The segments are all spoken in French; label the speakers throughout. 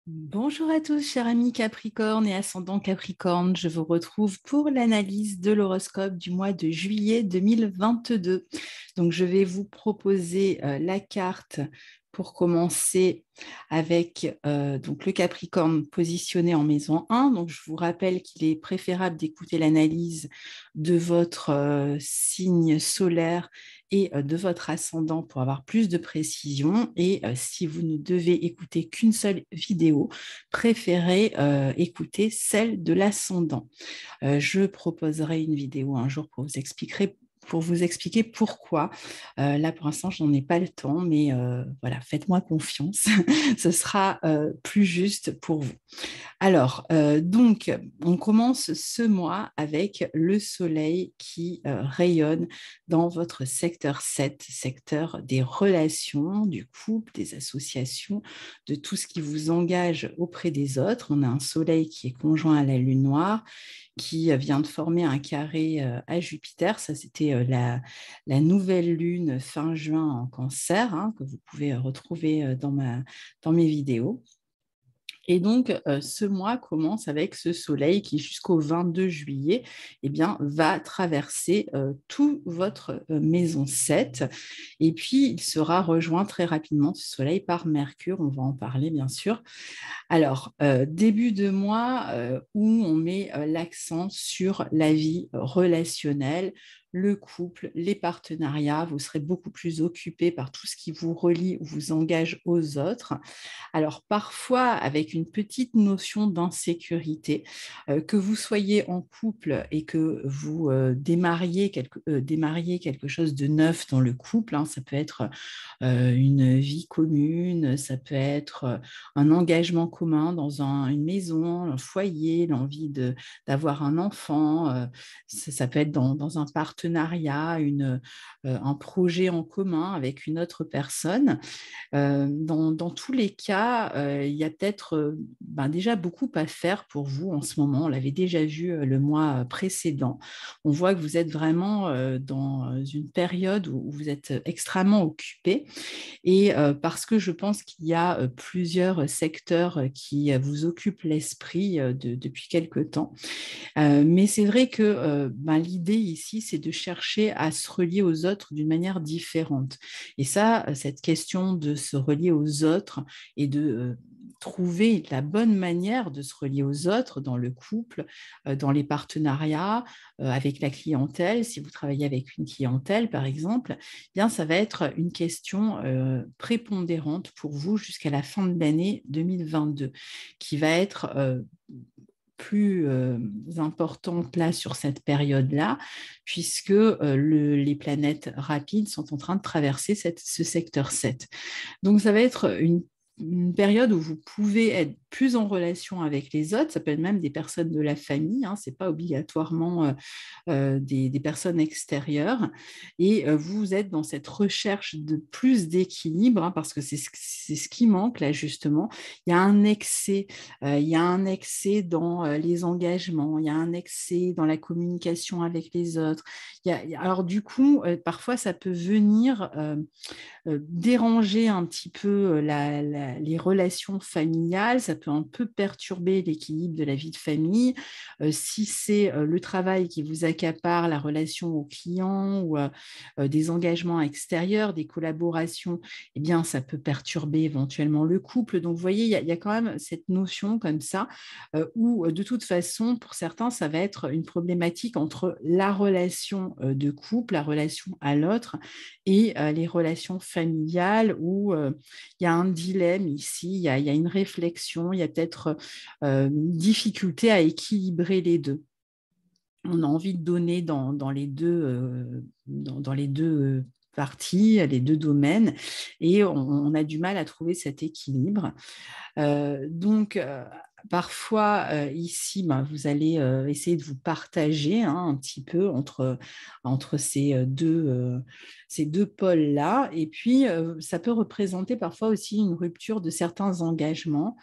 Speaker 1: Bonjour à tous, chers amis Capricorne et ascendant Capricorne. Je vous retrouve pour l'analyse de l'horoscope du mois de juillet 2022. Donc, je vais vous proposer la carte pour commencer avec donc le Capricorne positionné en maison 1. Donc, je vous rappelle qu'il est préférable d'écouter l'analyse de votre signe solaire et de votre ascendant pour avoir plus de précision. Et si vous ne devez écouter qu'une seule vidéo, préférez écouter celle de l'ascendant. Je proposerai une vidéo un jour pour vous expliquer pourquoi. Là, pour l'instant, je n'en ai pas le temps, mais voilà, faites-moi confiance. Ce sera plus juste pour vous. Alors, donc, on commence ce mois avec le soleil qui rayonne dans votre secteur 7, secteur des relations, du couple, des associations, de tout ce qui vous engage auprès des autres. On a un soleil qui est conjoint à la lune noire, qui vient de former un carré à Jupiter. Ça, c'était la nouvelle lune fin juin en Cancer, hein, que vous pouvez retrouver dans mes vidéos. Et donc, ce mois commence avec ce soleil qui, jusqu'au 22 juillet, eh bien, va traverser tout votre maison 7. Et puis, il sera rejoint très rapidement, ce soleil, par Mercure. On va en parler, bien sûr. Alors, début de mois où on met l'accent sur la vie relationnelle, le couple, les partenariats. Vous serez beaucoup plus occupé par tout ce qui vous relie ou vous engage aux autres. Alors parfois avec une petite notion d'insécurité, que vous soyez en couple et que vous démarriez quelque chose de neuf dans le couple, hein, ça peut être une vie commune, ça peut être un engagement commun dans une maison, un foyer, d'avoir un enfant, ça peut être dans un partenariat, un projet en commun avec une autre personne. Dans tous les cas, il y a peut-être déjà beaucoup à faire pour vous en ce moment. On l'avait déjà vu le mois précédent. On voit que vous êtes vraiment dans une période où vous êtes extrêmement occupé et parce que je pense qu'il y a plusieurs secteurs qui vous occupent l'esprit depuis quelque temps. Mais c'est vrai que l'idée ici, c'est de chercher à se relier aux autres d'une manière différente. Et ça, cette question de se relier aux autres et de trouver la bonne manière de se relier aux autres dans le couple, dans les partenariats, avec la clientèle, si vous travaillez avec une clientèle, par exemple, eh bien, ça va être une question prépondérante pour vous jusqu'à la fin de l'année 2022, qui va être plus importante là sur cette période-là, puisque les planètes rapides sont en train de traverser ce secteur 7. Donc, ça va être une période où vous pouvez être plus en relation avec les autres, ça peut être même des personnes de la famille, hein, ce n'est pas obligatoirement des personnes extérieures, et vous êtes dans cette recherche de plus d'équilibre, hein, parce que c'est ce qui manque là justement. Il y a un excès dans les engagements, il y a un excès dans la communication avec les autres. Alors du coup, parfois ça peut venir déranger un petit peu les relations familiales, ça peut un peu perturber l'équilibre de la vie de famille. Si c'est le travail qui vous accapare, la relation aux clients ou des engagements extérieurs, des collaborations, eh bien, ça peut perturber éventuellement le couple. Donc, vous voyez, il y a quand même cette notion comme ça où, de toute façon, pour certains, ça va être une problématique entre la relation de couple, la relation à l'autre et les relations familiales où il y a un dilemme ici, il y a une réflexion, il y a peut-être une difficulté à équilibrer les deux. On a envie de donner dans les deux, dans les deux parties, les deux domaines, et on a du mal à trouver cet équilibre. Donc, parfois, ici, vous allez essayer de vous partager hein, un petit peu entre ces deux pôles-là. Et puis, ça peut représenter parfois aussi une rupture de certains engagements.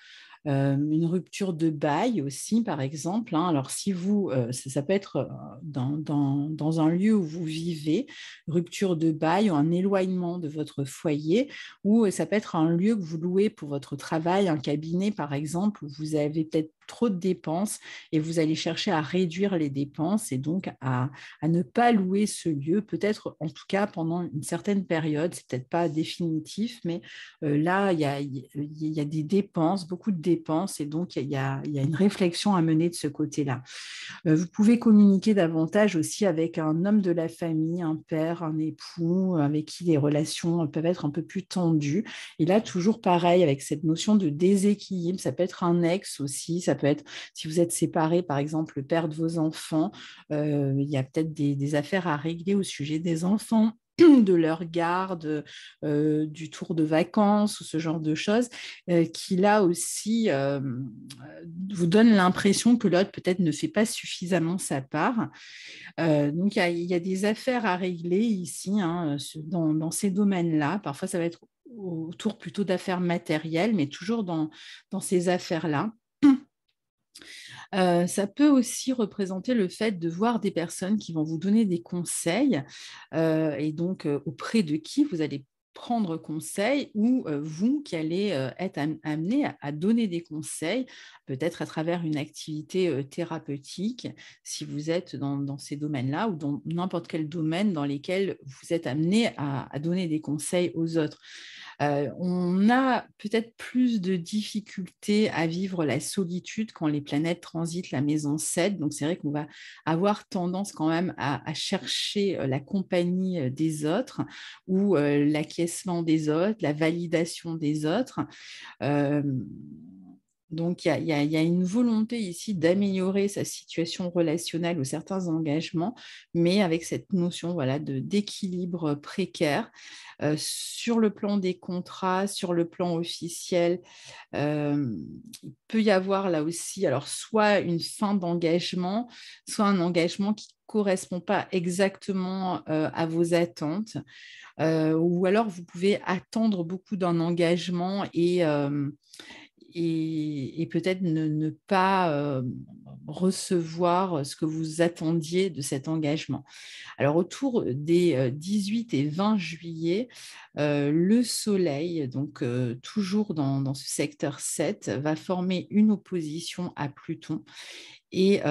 Speaker 1: Une rupture de bail aussi, par exemple, hein. Alors, si vous, ça peut être dans un lieu où vous vivez, rupture de bail ou un éloignement de votre foyer, ou ça peut être un lieu que vous louez pour votre travail, un cabinet, par exemple, où vous avez peut-être trop de dépenses et vous allez chercher à réduire les dépenses et donc à ne pas louer ce lieu, peut-être en tout cas pendant une certaine période, c'est peut-être pas définitif, mais là, il y a des dépenses, beaucoup de dépenses, et donc il y a une réflexion à mener de ce côté-là. Vous pouvez communiquer davantage aussi avec un homme de la famille, un père, un époux, avec qui les relations peuvent être un peu plus tendues. Et là, toujours pareil, avec cette notion de déséquilibre, ça peut être un ex aussi, ça peut être, si vous êtes séparés, par exemple, le père de vos enfants, il y a peut-être des affaires à régler au sujet des enfants, de leur garde, du tour de vacances ou ce genre de choses, qui là aussi vous donne l'impression que l'autre peut-être ne fait pas suffisamment sa part. Donc il y a des affaires à régler ici, hein, dans ces domaines-là. Parfois ça va être autour plutôt d'affaires matérielles, mais toujours dans ces affaires-là. Ça peut aussi représenter le fait de voir des personnes qui vont vous donner des conseils, et donc auprès de qui vous allez prendre conseil, ou vous qui allez être amené à donner des conseils, peut-être à travers une activité thérapeutique, si vous êtes dans ces domaines-là, ou dans n'importe quel domaine dans lesquels vous êtes amené à donner des conseils aux autres. On a peut-être plus de difficultés à vivre la solitude quand les planètes transitent la maison 7. Donc, c'est vrai qu'on va avoir tendance quand même à chercher la compagnie des autres, ou l'acquiescement des autres, la validation des autres. Euh, donc, il y a une volonté ici d'améliorer sa situation relationnelle ou certains engagements, mais avec cette notion, voilà, d'équilibre précaire. Sur le plan des contrats, sur le plan officiel, il peut y avoir là aussi, alors soit une fin d'engagement, soit un engagement qui ne correspond pas exactement à vos attentes, ou alors vous pouvez attendre beaucoup d'un engagement et peut-être ne pas recevoir ce que vous attendiez de cet engagement. Alors, autour des 18 et 20 juillet, le Soleil, donc toujours dans ce secteur 7, va former une opposition à Pluton. Et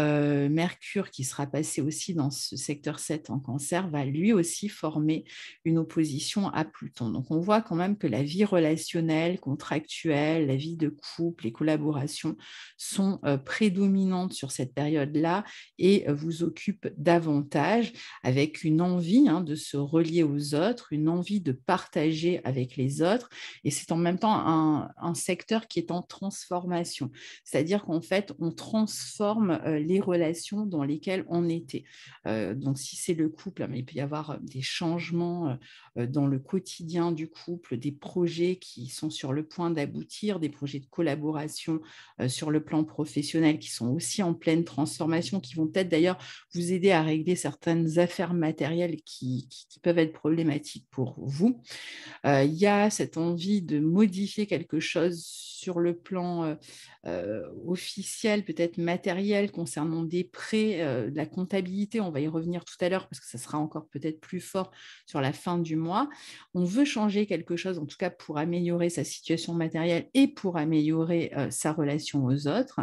Speaker 1: Mercure, qui sera passé aussi dans ce secteur 7 en Cancer, va lui aussi former une opposition à Pluton. Donc, on voit quand même que la vie relationnelle, contractuelle, la vie de couple, les collaborations sont prédominantes sur cette période-là et vous occupent davantage, avec une envie de se relier aux autres, une envie de partager avec les autres. Et c'est en même temps un secteur qui est en transformation. C'est-à-dire qu'en fait, on transforme les relations dans lesquelles on était. Donc, si c'est le couple, il peut y avoir des changements dans le quotidien du couple, des projets qui sont sur le point d'aboutir, des projets de collaboration sur le plan professionnel qui sont aussi en pleine transformation, qui vont peut-être d'ailleurs vous aider à régler certaines affaires matérielles qui peuvent être problématiques pour vous. Il y a cette envie de modifier quelque chose sur le plan officiel, peut-être matériel, concernant des prêts, de la comptabilité. On va y revenir tout à l'heure parce que ça sera encore peut-être plus fort sur la fin du mois. On veut changer quelque chose, en tout cas pour améliorer sa situation matérielle et pour améliorer sa relation aux autres.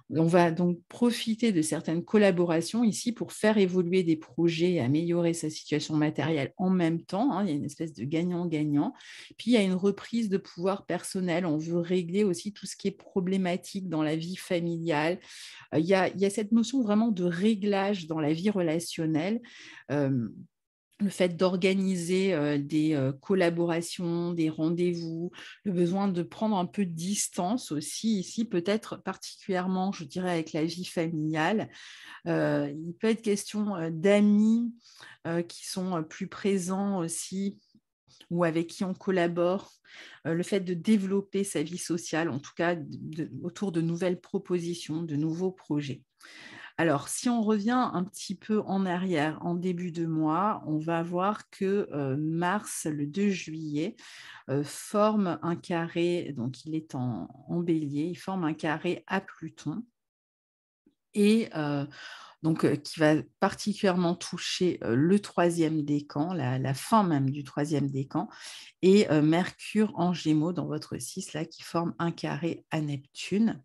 Speaker 1: On va donc profiter de certaines collaborations ici pour faire évoluer des projets et améliorer sa situation matérielle en même temps. Il y a une espèce de gagnant-gagnant. Puis, il y a une reprise de pouvoir personnel. On veut régler aussi tout ce qui est problématique dans la vie familiale. Il y a cette notion vraiment de réglage dans la vie relationnelle. Le fait d'organiser des collaborations, des rendez-vous, le besoin de prendre un peu de distance aussi ici, peut-être particulièrement, je dirais, avec la vie familiale. Il peut être question d'amis qui sont plus présents aussi, ou avec qui on collabore, le fait de développer sa vie sociale, en tout cas autour de nouvelles propositions, de nouveaux projets. Alors, si on revient un petit peu en arrière, en début de mois, on va voir que Mars, le 2 juillet, forme un carré, donc il est en bélier, il forme un carré à Pluton et donc qui va particulièrement toucher le troisième décan, la fin même du troisième décan, et Mercure en Gémeaux dans votre 6, là, qui forme un carré à Neptune.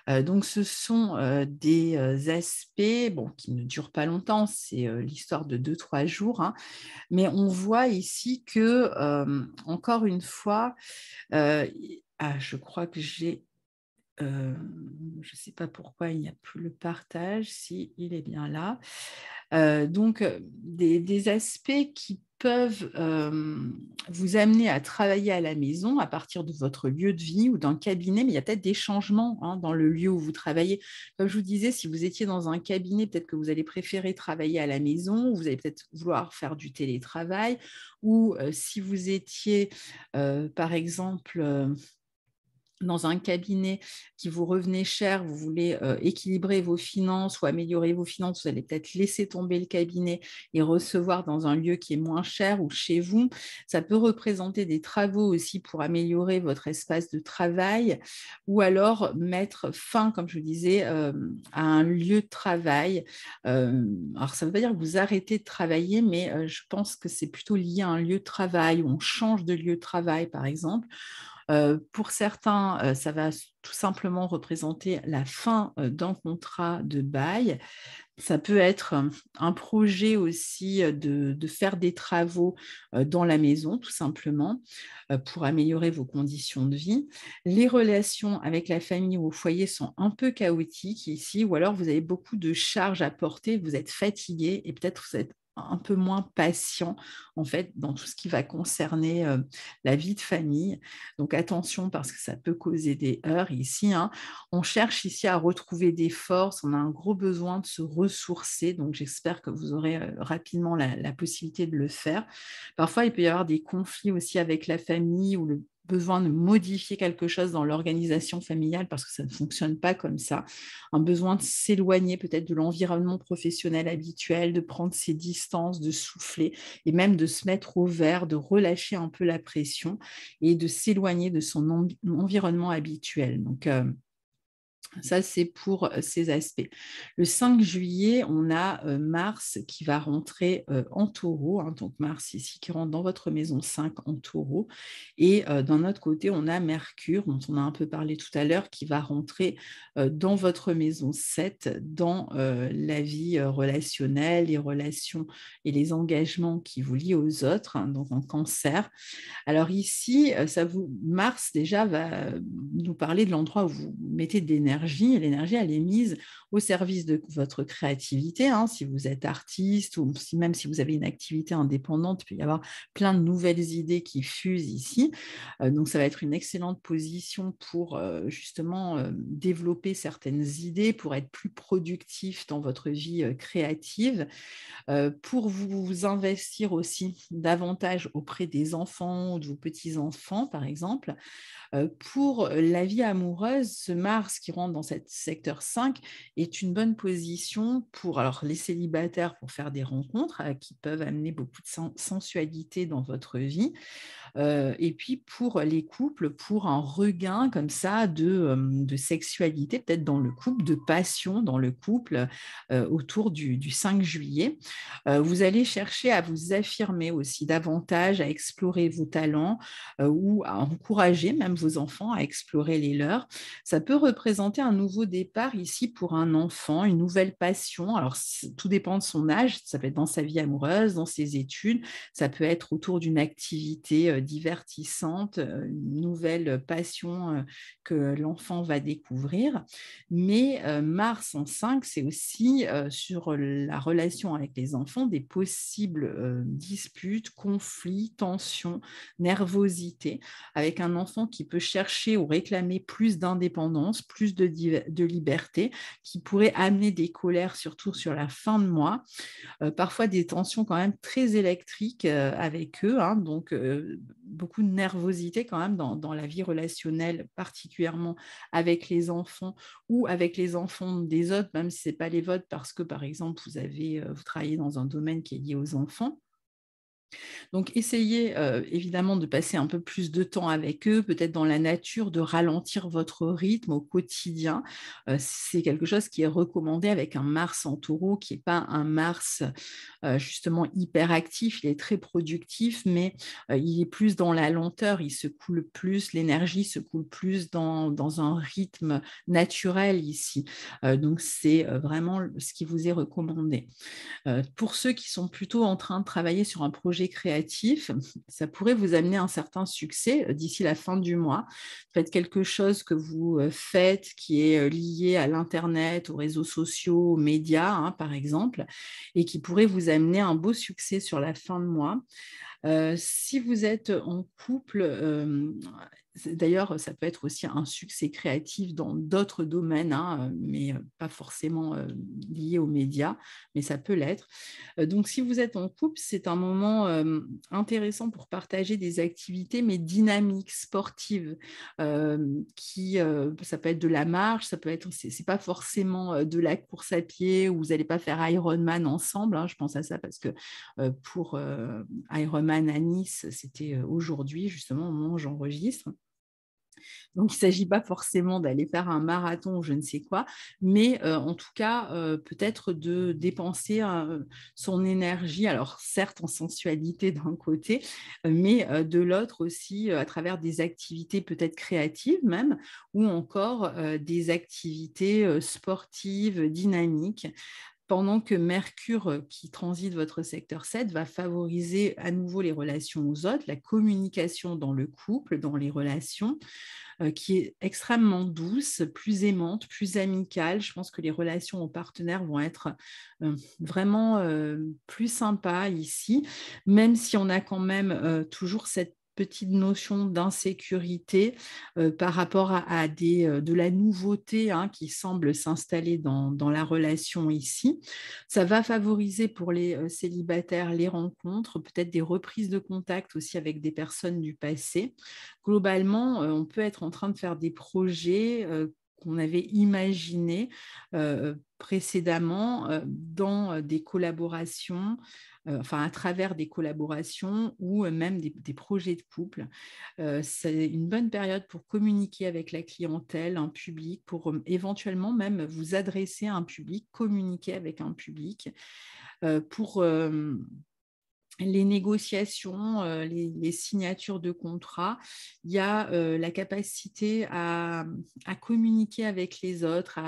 Speaker 1: Donc ce sont des aspects qui ne durent pas longtemps, c'est l'histoire de 2-3 jours, hein, mais on voit ici que, encore une fois, je crois que j'ai je ne sais pas pourquoi il n'y a plus le partage, si il est bien là. Donc, des aspects qui peuvent vous amener à travailler à la maison à partir de votre lieu de vie ou d'un cabinet, mais il y a peut-être des changements, hein, dans le lieu où vous travaillez. Comme je vous disais, si vous étiez dans un cabinet, peut-être que vous allez préférer travailler à la maison, ou vous allez peut-être vouloir faire du télétravail, ou si vous étiez, par exemple, dans un cabinet qui vous revenait cher, vous voulez équilibrer vos finances ou améliorer vos finances, vous allez peut-être laisser tomber le cabinet et recevoir dans un lieu qui est moins cher ou chez vous. Ça peut représenter des travaux aussi pour améliorer votre espace de travail ou alors mettre fin, comme je vous disais, à un lieu de travail. Alors, ça ne veut pas dire que vous arrêtez de travailler, mais je pense que c'est plutôt lié à un lieu de travail où on change de lieu de travail, par exemple. Pour certains, ça va tout simplement représenter la fin d'un contrat de bail. Ça peut être un projet aussi de faire des travaux dans la maison, tout simplement, pour améliorer vos conditions de vie. Les relations avec la famille ou au foyer sont un peu chaotiques ici, ou alors vous avez beaucoup de charges à porter, vous êtes fatigué et peut-être vous êtes un peu moins patient en fait dans tout ce qui va concerner la vie de famille. Donc attention parce que ça peut causer des heurts ici, hein. On cherche ici à retrouver des forces, on a un gros besoin de se ressourcer, donc j'espère que vous aurez rapidement la possibilité de le faire. Parfois, il peut y avoir des conflits aussi avec la famille ou le besoin de modifier quelque chose dans l'organisation familiale parce que ça ne fonctionne pas comme ça. Un besoin de s'éloigner peut-être de l'environnement professionnel habituel, de prendre ses distances, de souffler et même de se mettre au vert, de relâcher un peu la pression et de s'éloigner de son environnement habituel. Donc, ça, c'est pour ces aspects. Le 5 juillet, on a Mars qui va rentrer en taureau, hein, donc Mars ici qui rentre dans votre maison 5 en taureau. Et d'un autre côté, on a Mercure, dont on a un peu parlé tout à l'heure, qui va rentrer dans votre maison 7, dans la vie relationnelle, les relations et les engagements qui vous lient aux autres, hein, donc en cancer. Alors ici, Mars déjà va nous parler de l'endroit où vous mettez de l'énergie. Et l'énergie, elle est mise au service de votre créativité, hein. Si vous êtes artiste ou même si vous avez une activité indépendante, il peut y avoir plein de nouvelles idées qui fusent ici. Donc ça va être une excellente position pour justement développer certaines idées, pour être plus productif dans votre vie créative. Pour vous investir aussi davantage auprès des enfants ou de vos petits-enfants, par exemple. Pour la vie amoureuse, ce Mars qui rentre dans cette secteur 5 est une bonne position pour alors, les célibataires pour faire des rencontres qui peuvent amener beaucoup de sensualité dans votre vie. Et puis pour les couples, pour un regain comme ça de sexualité, peut-être dans le couple, de passion dans le couple autour du 5 juillet. Vous allez chercher à vous affirmer aussi davantage, à explorer vos talents ou à encourager même vos enfants à explorer les leurs. Ça peut représenter un nouveau départ ici pour un enfant, une nouvelle passion. Alors, tout dépend de son âge, ça peut être dans sa vie amoureuse, dans ses études, ça peut être autour d'une activité divertissante, une nouvelle passion que l'enfant va découvrir. Mais Mars en 5, c'est aussi sur la relation avec les enfants des possibles disputes, conflits, tensions, nervosité, avec un enfant qui peut chercher ou réclamer plus d'indépendance, plus de liberté, qui pourrait amener des colères, surtout sur la fin de mois, parfois des tensions quand même très électriques avec eux, hein, donc beaucoup de nervosité quand même dans la vie relationnelle, particulièrement avec les enfants ou avec les enfants des autres, même si ce n'est pas les vôtres, parce que par exemple, vous travaillez dans un domaine qui est lié aux enfants. Donc, essayez évidemment de passer un peu plus de temps avec eux, peut-être dans la nature, de ralentir votre rythme au quotidien. C'est quelque chose qui est recommandé avec un Mars en taureau, qui n'est pas un Mars justement hyperactif, il est très productif, mais il est plus dans la lenteur, il se coule plus, l'énergie se coule plus dans un rythme naturel ici. Donc, c'est vraiment ce qui vous est recommandé. Pour ceux qui sont plutôt en train de travailler sur un projet créatif, ça pourrait vous amener un certain succès d'ici la fin du mois. Faites quelque chose que vous faites qui est lié à l'Internet, aux réseaux sociaux, aux médias, hein, par exemple, et qui pourrait vous amener un beau succès sur la fin de mois. Si vous êtes en couple, d'ailleurs, ça peut être aussi un succès créatif dans d'autres domaines, hein, mais pas forcément lié aux médias, mais ça peut l'être. Donc, si vous êtes en couple, c'est un moment intéressant pour partager des activités, mais dynamiques, sportives, ça peut être de la marche, ça peut être, c'est pas forcément de la course à pied, où vous n'allez pas faire Ironman ensemble, hein, je pense à ça parce que pour Ironman à Nice, c'était aujourd'hui, justement, au moment où j'enregistre. Donc, il ne s'agit pas forcément d'aller faire un marathon ou je ne sais quoi, mais en tout cas, peut-être de dépenser son énergie, alors certes en sensualité d'un côté, mais de l'autre aussi à travers des activités peut-être créatives même, ou encore des activités sportives, dynamiques, pendant que Mercure, qui transite votre secteur 7, va favoriser à nouveau les relations aux autres, la communication dans le couple, dans les relations, qui est extrêmement douce, plus aimante, plus amicale. Je pense que les relations aux partenaires vont être vraiment plus sympas ici, même si on a quand même toujours cette petite notion d'insécurité par rapport de la nouveauté, hein, qui semble s'installer dans la relation ici. Ça va favoriser pour les célibataires les rencontres, peut-être des reprises de contact aussi avec des personnes du passé. Globalement, on peut être en train de faire des projets qu'on avait imaginés précédemment dans des collaborations, enfin à travers des collaborations ou même des projets de couple. C'est une bonne période pour communiquer avec la clientèle, un public, pour éventuellement même vous adresser à un public, communiquer avec un public, pour les négociations, les signatures de contrats, il y a la capacité à communiquer avec les autres,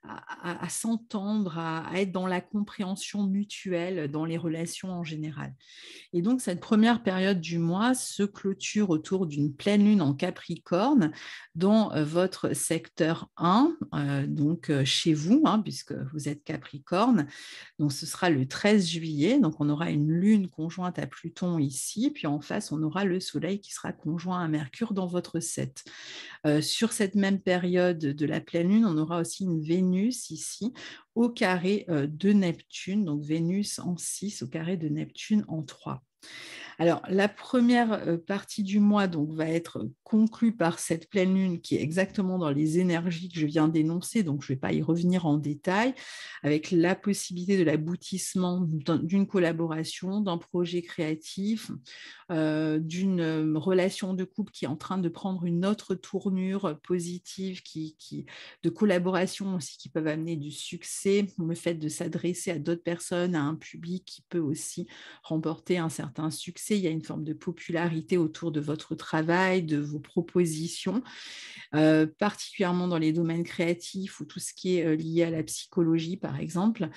Speaker 1: à s'entendre, à être dans la compréhension mutuelle dans les relations en général. Et donc, cette première période du mois se clôture autour d'une pleine lune en Capricorne dans votre secteur 1, donc chez vous, hein, puisque vous êtes Capricorne. Donc, ce sera le 13 juillet. Donc, on aura une lune conjointe à Pluton ici. Puis en face, on aura le Soleil qui sera conjoint à Mercure dans votre 7. Sur cette même période de la pleine lune, on aura aussi une Vénus ici au carré de Neptune. Donc, Vénus en 6 au carré de Neptune en 3. Alors, la première partie du mois donc, va être conclue par cette pleine lune qui est exactement dans les énergies que je viens d'énoncer, donc je ne vais pas y revenir en détail, avec la possibilité de l'aboutissement d'une collaboration, d'un projet créatif, d'une relation de couple qui est en train de prendre une autre tournure positive, de collaboration aussi qui peuvent amener du succès, le fait de s'adresser à d'autres personnes, à un public qui peut aussi remporter un certain succès. Il y a une forme de popularité autour de votre travail, de vos propositions, particulièrement dans les domaines créatifs ou tout ce qui est lié à la psychologie, par exemple.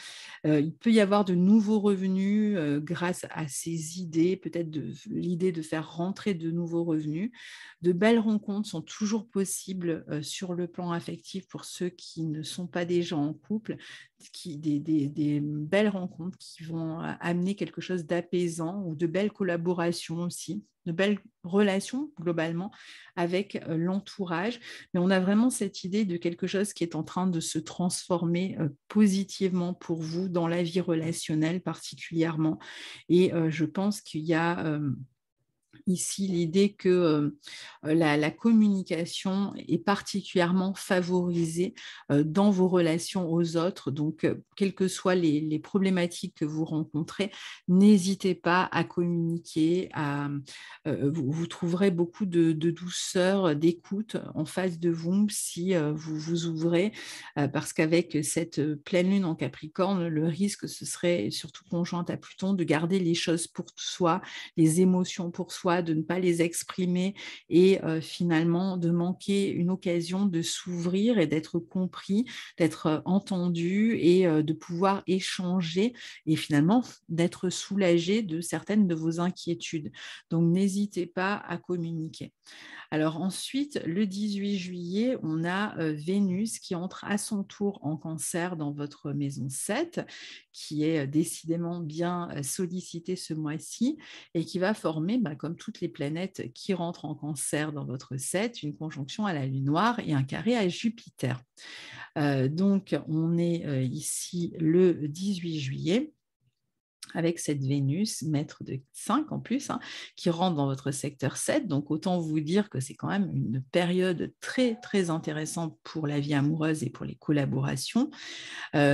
Speaker 1: Il peut y avoir de nouveaux revenus grâce à ces idées, peut-être l'idée de faire rentrer de nouveaux revenus. De belles rencontres sont toujours possibles sur le plan affectif pour ceux qui ne sont pas déjà en couple, des belles rencontres qui vont amener quelque chose d'apaisant ou de belles collaborations aussi. de belles relations globalement avec l'entourage. Mais on a vraiment cette idée de quelque chose qui est en train de se transformer positivement pour vous dans la vie relationnelle particulièrement. Et je pense qu'il y a ici l'idée que la communication est particulièrement favorisée dans vos relations aux autres. Donc, quelles que soient les problématiques que vous rencontrez, n'hésitez pas à communiquer. Vous trouverez beaucoup de douceur, d'écoute en face de vous si vous vous ouvrez, parce qu'avec cette pleine lune en Capricorne, le risque, ce serait, surtout conjointe à Pluton, de garder les choses pour soi, les émotions pour soi, de ne pas les exprimer et finalement de manquer une occasion de s'ouvrir et d'être compris, d'être entendu et de pouvoir échanger et finalement d'être soulagé de certaines de vos inquiétudes. Donc n'hésitez pas à communiquer. Alors ensuite, le 18 juillet, on a Vénus qui entre à son tour en Cancer dans votre maison 7, qui est décidément bien sollicitée ce mois-ci et qui va former, comme toutes les planètes qui rentrent en Cancer dans votre 7, une conjonction à la Lune noire et un carré à Jupiter. Donc, on est ici le 18 juillet avec cette Vénus, maître de 5 en plus, qui rentre dans votre secteur 7. Donc, autant vous dire que c'est quand même une période très, très intéressante pour la vie amoureuse et pour les collaborations,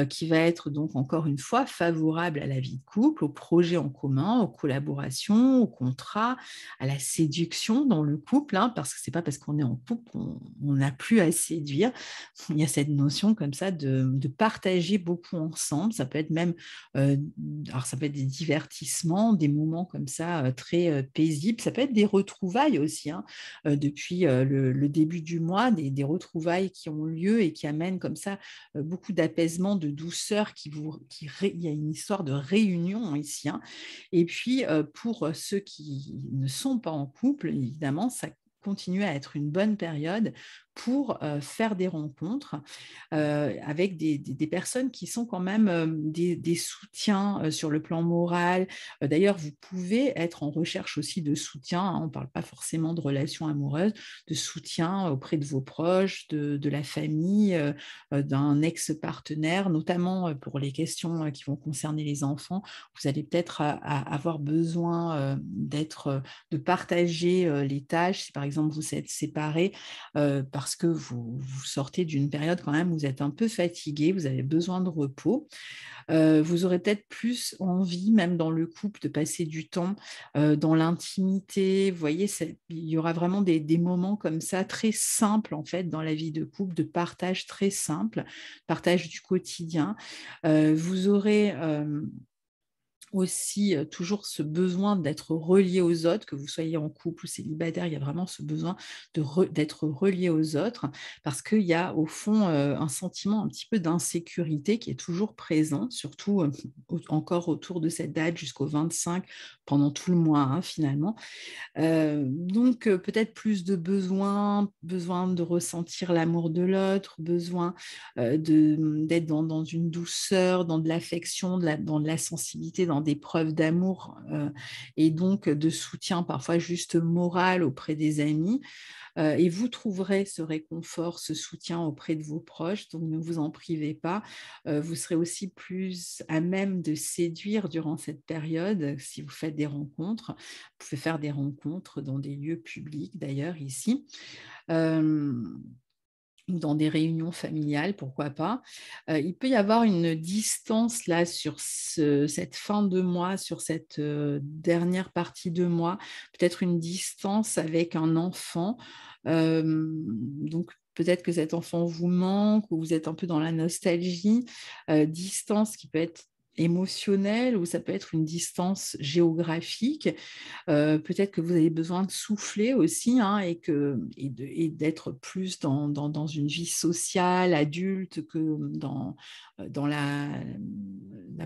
Speaker 1: qui va être donc encore une fois favorable à la vie de couple, aux projets en commun, aux collaborations, aux contrats, à la séduction dans le couple, parce que ce n'est pas parce qu'on est en couple qu'on n'a plus à séduire. Il y a cette notion comme ça de partager beaucoup ensemble. Ça peut être même, alors ça peut être des divertissements, des moments comme ça très paisibles. Ça peut être des retrouvailles aussi, depuis le début du mois, des retrouvailles qui ont lieu et qui amènent comme ça beaucoup d'apaisement, de douceur, il y a une histoire de réunion ici. Et puis, pour ceux qui ne sont pas en couple, évidemment, ça continue à être une bonne période pour faire des rencontres avec des personnes qui sont quand même des soutiens sur le plan moral. D'ailleurs, vous pouvez être en recherche aussi de soutien, on ne parle pas forcément de relations amoureuses, de soutien auprès de vos proches, de la famille, d'un ex-partenaire, notamment pour les questions qui vont concerner les enfants. Vous allez peut-être avoir besoin de partager les tâches. Si par exemple vous êtes séparés, parce que vous sortez d'une période quand même où vous êtes un peu fatigué, vous avez besoin de repos. Vous aurez peut-être plus envie, même dans le couple, de passer du temps dans l'intimité. Vous voyez, il y aura vraiment des moments comme ça, très simples en fait, dans la vie de couple, de partage très simple, partage du quotidien. Vous aurez aussi toujours ce besoin d'être relié aux autres, que vous soyez en couple ou célibataire, il y a vraiment ce besoin d'être relié aux autres, parce qu'il y a au fond un sentiment un petit peu d'insécurité qui est toujours présent, surtout encore autour de cette date jusqu'au 25, pendant tout le mois finalement. Donc, peut-être plus de besoin de ressentir l'amour de l'autre, besoin d'être dans une douceur, dans de l'affection, dans de la sensibilité, dans des preuves d'amour et donc de soutien parfois juste moral auprès des amis. Et vous trouverez ce réconfort, ce soutien auprès de vos proches, donc ne vous en privez pas. Vous serez aussi plus à même de séduire durant cette période si vous faites des rencontres. Vous pouvez faire des rencontres dans des lieux publics d'ailleurs ici. Ou dans des réunions familiales, pourquoi pas. Il peut y avoir une distance là sur cette fin de mois, sur cette dernière partie de mois, peut-être une distance avec un enfant. Donc peut-être que cet enfant vous manque ou vous êtes un peu dans la nostalgie. Distance qui peut être émotionnelle ou ça peut être une distance géographique. Peut-être que vous avez besoin de souffler aussi et d'être plus dans une vie sociale, adulte, que dans la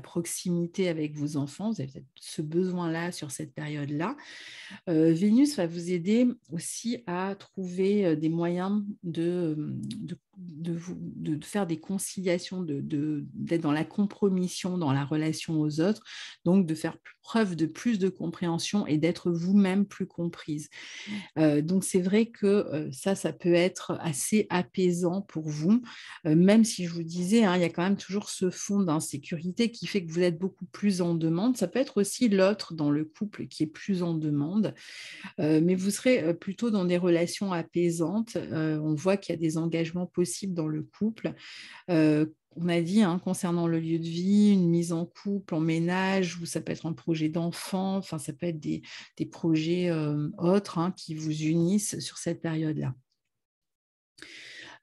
Speaker 1: proximité avec vos enfants. Vous avez peut-être ce besoin-là sur cette période-là. Vénus va vous aider aussi à trouver des moyens de faire des conciliations, d'être dans la compromission dans la relation aux autres, donc de faire preuve de plus de compréhension et d'être vous-même plus comprise. Donc c'est vrai que ça peut être assez apaisant pour vous, même si je vous disais, hein, il y a quand même toujours ce fond d'insécurité qui fait que vous êtes beaucoup plus en demande. Ça peut être aussi l'autre dans le couple qui est plus en demande, mais vous serez plutôt dans des relations apaisantes. On voit qu'il y a des engagements possibles dans le couple. On a dit, hein, concernant le lieu de vie, une mise en couple, en ménage, ou ça peut être un projet d'enfant, enfin, ça peut être des projets autres, hein, qui vous unissent sur cette période-là.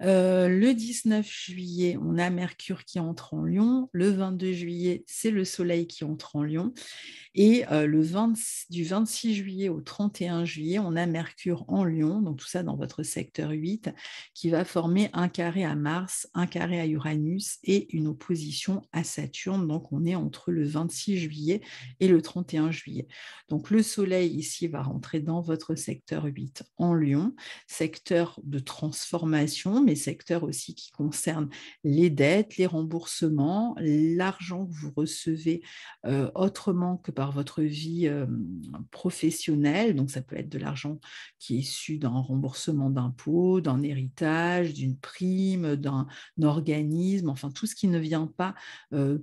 Speaker 1: Le 19 juillet, on a Mercure qui entre en Lion. Le 22 juillet, c'est le Soleil qui entre en Lion. Et du 26 juillet au 31 juillet, on a Mercure en Lion, donc tout ça dans votre secteur 8, qui va former un carré à Mars, un carré à Uranus et une opposition à Saturne. Donc on est entre le 26 juillet et le 31 juillet. Donc le Soleil ici va rentrer dans votre secteur 8 en Lion, secteur de transformation, mais secteur aussi qui concerne les dettes, les remboursements, l'argent que vous recevez autrement que par votre vie professionnelle. Donc, ça peut être de l'argent qui est issu d'un remboursement d'impôts, d'un héritage, d'une prime, d'un organisme, enfin, tout ce qui ne vient pas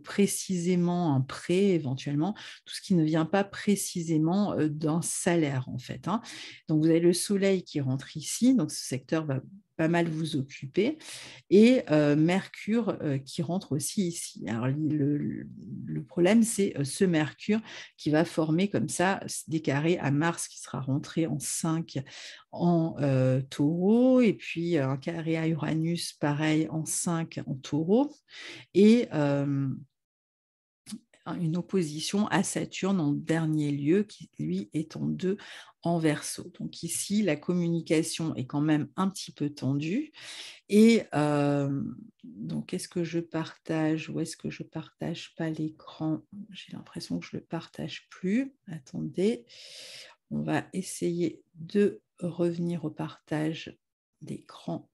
Speaker 1: précisément, un prêt éventuellement, tout ce qui ne vient pas précisément d'un salaire, en fait, hein. Donc, vous avez le Soleil qui rentre ici, donc ce secteur va pas mal vous occuper, et Mercure qui rentre aussi ici. Alors, le problème, c'est ce Mercure qui va former comme ça des carrés à Mars qui sera rentré en 5 en Taureau, et puis un carré à Uranus, pareil, en 5 en Taureau, et une opposition à Saturne en dernier lieu, qui lui est en 2 en Verseau. Donc ici, la communication est quand même un petit peu tendue. Et donc, est-ce que je partage ou est-ce que je ne partage pas l'écran? J'ai l'impression que je ne le partage plus. Attendez, on va essayer de revenir au partage d'écran.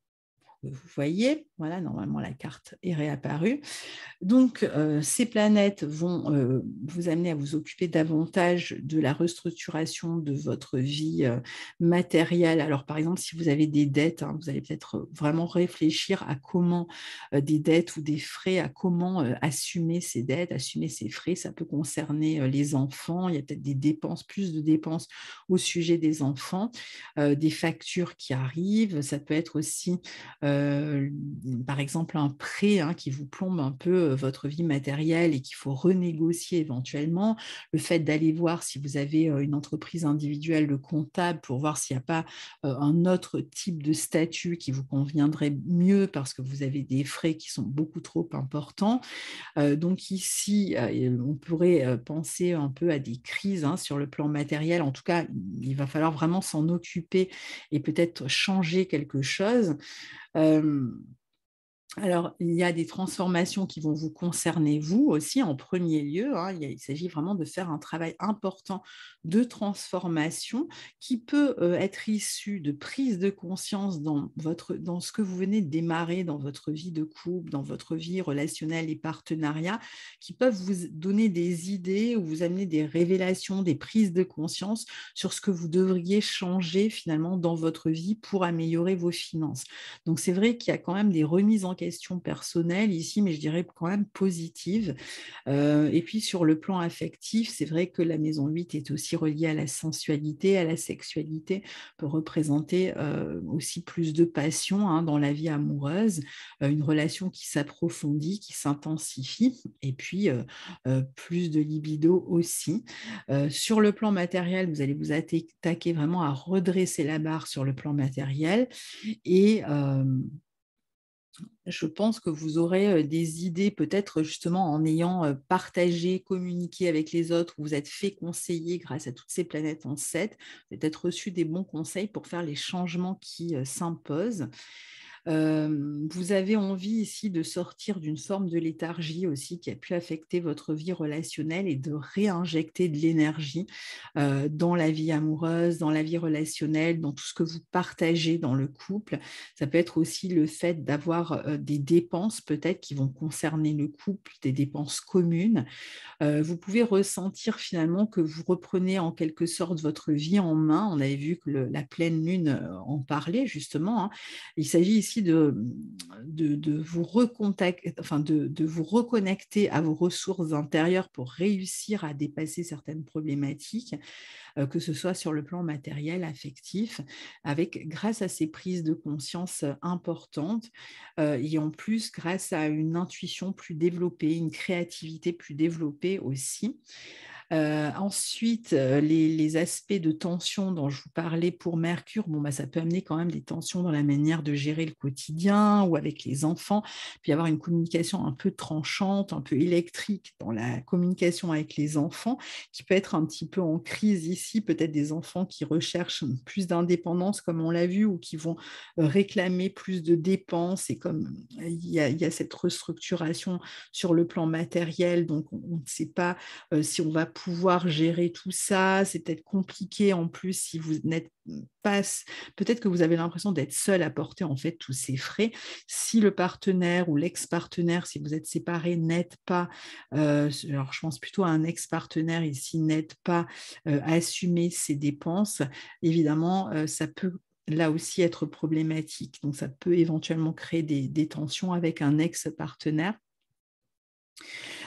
Speaker 1: Vous voyez, voilà, normalement la carte est réapparue. Donc, ces planètes vont vous amener à vous occuper davantage de la restructuration de votre vie matérielle. Alors, par exemple, si vous avez des dettes, hein, vous allez peut-être vraiment réfléchir à comment des dettes ou des frais, à comment assumer ces dettes, assumer ces frais. Ça peut concerner les enfants. Il y a peut-être des dépenses, plus de dépenses au sujet des enfants, des factures qui arrivent. Ça peut être aussi, par exemple, un prêt, hein, qui vous plombe un peu votre vie matérielle et qu'il faut renégocier éventuellement. Le fait d'aller voir si vous avez une entreprise individuelle, le comptable, pour voir s'il n'y a pas un autre type de statut qui vous conviendrait mieux parce que vous avez des frais qui sont beaucoup trop importants. Donc ici, on pourrait penser un peu à des crises, hein, sur le plan matériel. En tout cas, il va falloir vraiment s'en occuper et peut-être changer quelque chose. Alors, il y a des transformations qui vont vous concerner, vous aussi, en premier lieu, hein. Il s'agit vraiment de faire un travail important de transformation qui peut être issu de prise de conscience dans ce que vous venez de démarrer dans votre vie de couple, dans votre vie relationnelle et partenariat, qui peuvent vous donner des idées ou vous amener des révélations, des prises de conscience sur ce que vous devriez changer finalement dans votre vie pour améliorer vos finances. Donc, c'est vrai qu'il y a quand même des remises en question personnelle ici, mais je dirais quand même positive. Et puis, sur le plan affectif, c'est vrai que la maison 8 est aussi reliée à la sensualité, à la sexualité, peut représenter aussi plus de passion, hein, dans la vie amoureuse, une relation qui s'approfondit, qui s'intensifie, et puis plus de libido aussi. Sur le plan matériel, vous allez vous attaquer vraiment à redresser la barre sur le plan matériel, et je pense que vous aurez des idées, peut-être justement en ayant partagé, communiqué avec les autres, vous êtes fait conseiller grâce à toutes ces planètes en 7, vous avez peut-être reçu des bons conseils pour faire les changements qui s'imposent. Vous avez envie ici de sortir d'une forme de léthargie aussi qui a pu affecter votre vie relationnelle et de réinjecter de l'énergie dans la vie amoureuse, dans la vie relationnelle, dans tout ce que vous partagez dans le couple. Ça peut être aussi le fait d'avoir des dépenses peut-être qui vont concerner le couple, des dépenses communes. Vous pouvez ressentir finalement que vous reprenez en quelque sorte votre vie en main. On avait vu que la pleine lune en parlait justement, hein. Il s'agit ici de vous recontacter, enfin de vous reconnecter à vos ressources intérieures pour réussir à dépasser certaines problématiques, que ce soit sur le plan matériel, affectif, avec grâce à ces prises de conscience importantes, et en plus grâce à une intuition plus développée, une créativité plus développée aussi. Ensuite, les aspects de tension dont je vous parlais pour Mercure, bon, bah, ça peut amener quand même des tensions dans la manière de gérer le quotidien ou avec les enfants, puis avoir une communication un peu tranchante, un peu électrique dans la communication avec les enfants, qui peut être un petit peu en crise ici, peut-être des enfants qui recherchent plus d'indépendance, comme on l'a vu, ou qui vont réclamer plus de dépenses, et comme il y a cette restructuration sur le plan matériel, donc on ne sait pas si on va pouvoir gérer tout ça. C'est peut-être compliqué en plus si vous n'êtes pas, peut-être que vous avez l'impression d'être seul à porter en fait tous ces frais. Si le partenaire ou l'ex-partenaire, si vous êtes séparés, n'aide pas, alors je pense plutôt à un ex-partenaire ici, n'aide pas à assumer ses dépenses, évidemment, ça peut là aussi être problématique. Donc, ça peut éventuellement créer des tensions avec un ex-partenaire.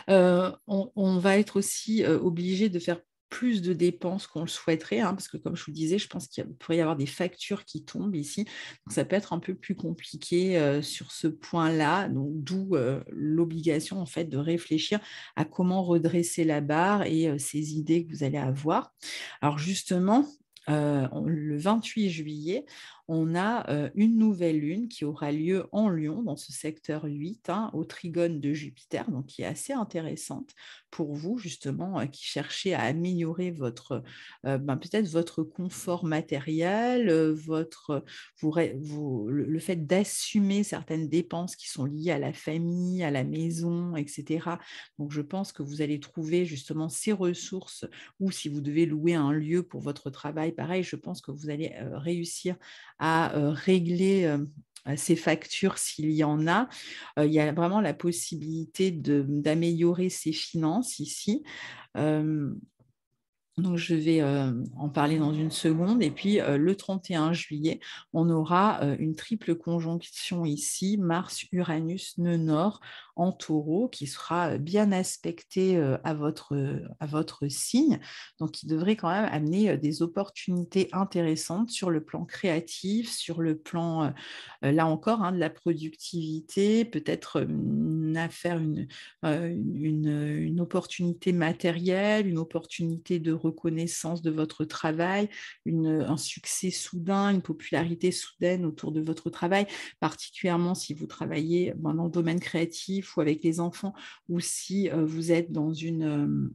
Speaker 1: On va être aussi obligé de faire plus de dépenses qu'on le souhaiterait, hein, parce que comme je vous disais, je pense qu'il pourrait y avoir des factures qui tombent ici. Donc, ça peut être un peu plus compliqué sur ce point-là, donc d'où l'obligation en fait de réfléchir à comment redresser la barre et ces idées que vous allez avoir. Alors justement, le 28 juillet, on a une nouvelle lune qui aura lieu en Lion, dans ce secteur 8, hein, au trigone de Jupiter, donc qui est assez intéressante pour vous, justement, qui cherchez à améliorer peut-être votre confort matériel, le fait d'assumer certaines dépenses qui sont liées à la famille, à la maison, etc. Donc, je pense que vous allez trouver justement ces ressources, ou si vous devez louer un lieu pour votre travail, pareil, je pense que vous allez réussir à régler ces factures s'il y en a. Il y a vraiment la possibilité d'améliorer ses finances ici. Euh, donc, je vais en parler dans une seconde. Et puis, le 31 juillet, on aura une triple conjonction ici, Mars-Uranus, nœud nord en taureau, qui sera bien aspecté à votre signe. Donc, qui devrait quand même amener des opportunités intéressantes sur le plan créatif, sur le plan, là encore, hein, de la productivité, peut-être une affaire, une opportunité matérielle, une opportunité de reconnaissance de votre travail, un succès soudain, une popularité soudaine autour de votre travail, particulièrement si vous travaillez dans le domaine créatif ou avec les enfants, ou si vous êtes dans une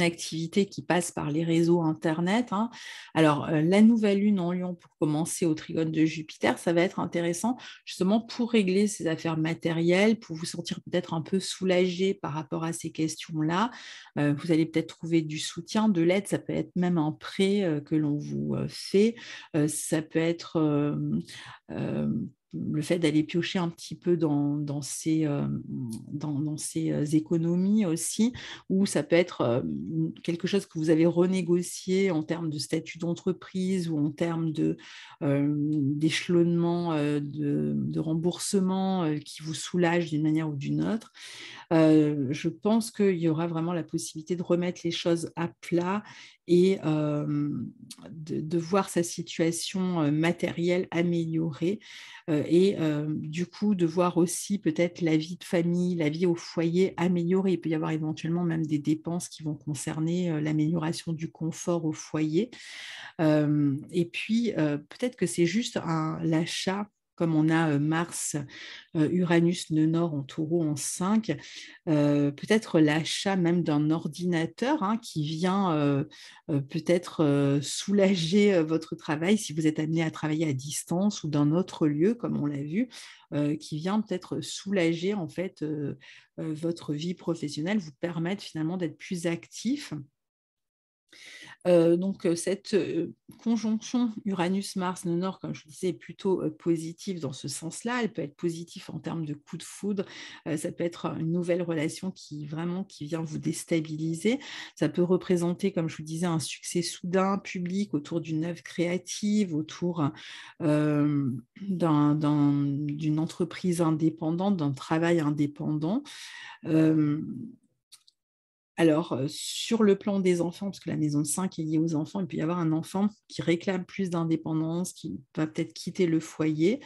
Speaker 1: activité qui passe par les réseaux Internet, hein. Alors, la nouvelle lune en Lion, pour commencer au trigone de Jupiter, ça va être intéressant justement pour régler ces affaires matérielles, pour vous sentir peut-être un peu soulagé par rapport à ces questions-là. Vous allez peut-être trouver du soutien, de l'aide, ça peut être même un prêt que l'on vous fait. Ça peut être le fait d'aller piocher un petit peu dans ces économies aussi, ou ça peut être quelque chose que vous avez renégocié en termes de statut d'entreprise ou en termes d'échelonnement de remboursement qui vous soulage d'une manière ou d'une autre. Je pense qu'il y aura vraiment la possibilité de remettre les choses à plat et de voir sa situation matérielle améliorée et du coup de voir aussi peut-être la vie de famille, la vie au foyer améliorée. Il peut y avoir éventuellement même des dépenses qui vont concerner l'amélioration du confort au foyer. Et puis peut-être que c'est juste l'achat comme on a Mars, Uranus, nœud nord en taureau en 5, peut-être l'achat même d'un ordinateur qui vient peut-être soulager votre travail si vous êtes amené à travailler à distance ou d'un autre lieu, comme on l'a vu, qui vient peut-être soulager en fait votre vie professionnelle, vous permettre finalement d'être plus actif. Donc, cette conjonction Uranus-Mars nord, comme je vous disais, est plutôt positive dans ce sens-là. Elle peut être positive en termes de coup de foudre. Ça peut être une nouvelle relation qui vient vous déstabiliser. Ça peut représenter, comme je vous disais, un succès soudain, public, autour d'une œuvre créative, autour d'une entreprise indépendante, d'un travail indépendant. Alors, sur le plan des enfants, parce que la maison 5 est liée aux enfants, il peut y avoir un enfant qui réclame plus d'indépendance, qui va peut-être quitter le foyer,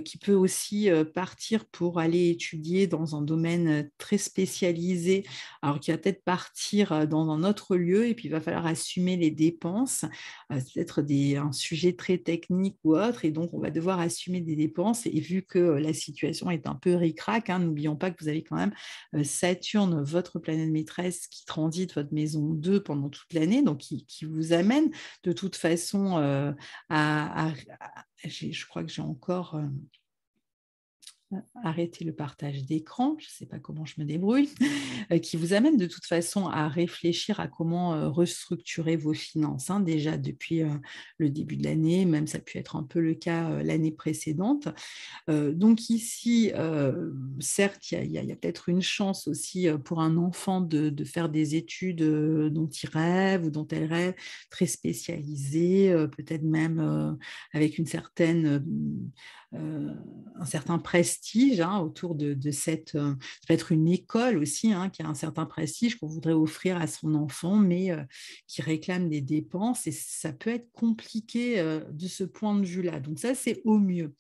Speaker 1: qui peut aussi partir pour aller étudier dans un domaine très spécialisé, alors qui va peut-être partir dans un autre lieu et puis il va falloir assumer les dépenses. C'est peut-être un sujet très technique ou autre, et donc on va devoir assumer des dépenses. Et vu que la situation est un peu ric-rac, n'oublions pas que vous avez quand même Saturne, votre planète maîtresse, qui transite votre maison 2 pendant toute l'année, donc qui vous amène de toute façon je crois que j'ai encore arrêté le partage d'écran, je ne sais pas comment je me débrouille, qui vous amène de toute façon à réfléchir à comment restructurer vos finances, déjà depuis le début de l'année, même ça a pu être un peu le cas l'année précédente. Donc ici, certes, il y a peut-être une chance aussi pour un enfant de faire des études dont il rêve ou dont elle rêve, très spécialisées, peut-être même avec un certain prestige autour de cette... ça peut être une école aussi qui a un certain prestige qu'on voudrait offrir à son enfant, mais qui réclame des dépenses, et ça peut être compliqué de ce point de vue-là. Donc ça, c'est au mieux.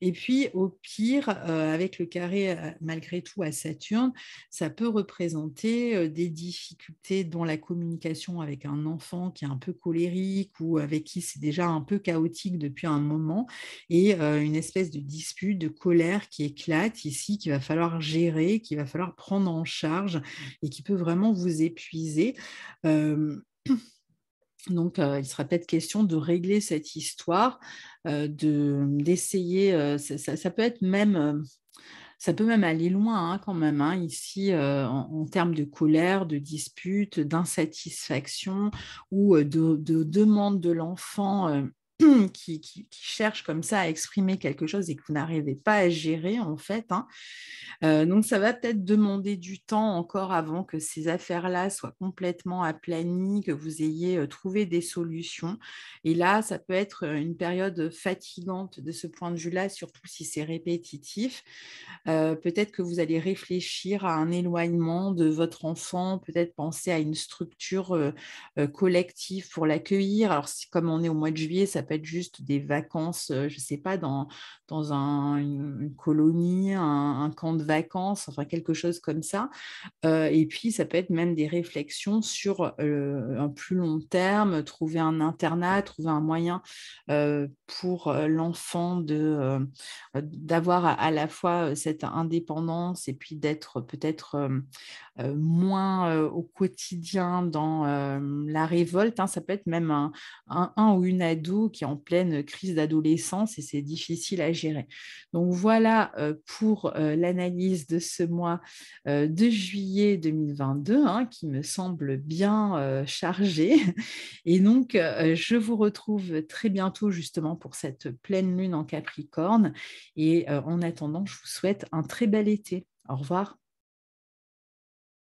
Speaker 1: Et puis, au pire, avec le carré malgré tout à Saturne, ça peut représenter des difficultés dans la communication avec un enfant qui est un peu colérique ou avec qui c'est déjà un peu chaotique depuis un moment, et une espèce de dispute, de colère qui éclate ici, qu'il va falloir gérer, qu'il va falloir prendre en charge et qui peut vraiment vous épuiser. Donc, il sera peut-être question de régler cette histoire, d'essayer. Ça peut être même, ça peut même aller loin quand même, ici, en termes de colère, de dispute, d'insatisfaction ou de demande de l'enfant. Qui cherche comme ça à exprimer quelque chose et que vous n'arrivez pas à gérer en fait. Donc ça va peut-être demander du temps encore avant que ces affaires-là soient complètement aplanies, que vous ayez trouvé des solutions. Et là, ça peut être une période fatigante de ce point de vue-là, surtout si c'est répétitif. Peut-être que vous allez réfléchir à un éloignement de votre enfant, peut-être penser à une structure collective pour l'accueillir. Alors, comme on est au mois de juillet, ça peut être juste des vacances, je ne sais pas, dans une colonie, un camp de vacances, enfin quelque chose comme ça. Et puis, ça peut être même des réflexions sur un plus long terme, trouver un internat, trouver un moyen pour l'enfant d'avoir à la fois cette indépendance et puis d'être peut-être moins au quotidien dans la révolte. Ça peut être même un ou une ado qui est en pleine crise d'adolescence et c'est difficile à gérer. Donc voilà pour l'analyse de ce mois de juillet 2022 qui me semble bien chargé. Et donc, je vous retrouve très bientôt justement pour cette pleine lune en Capricorne. Et en attendant, je vous souhaite un très bel été. Au revoir.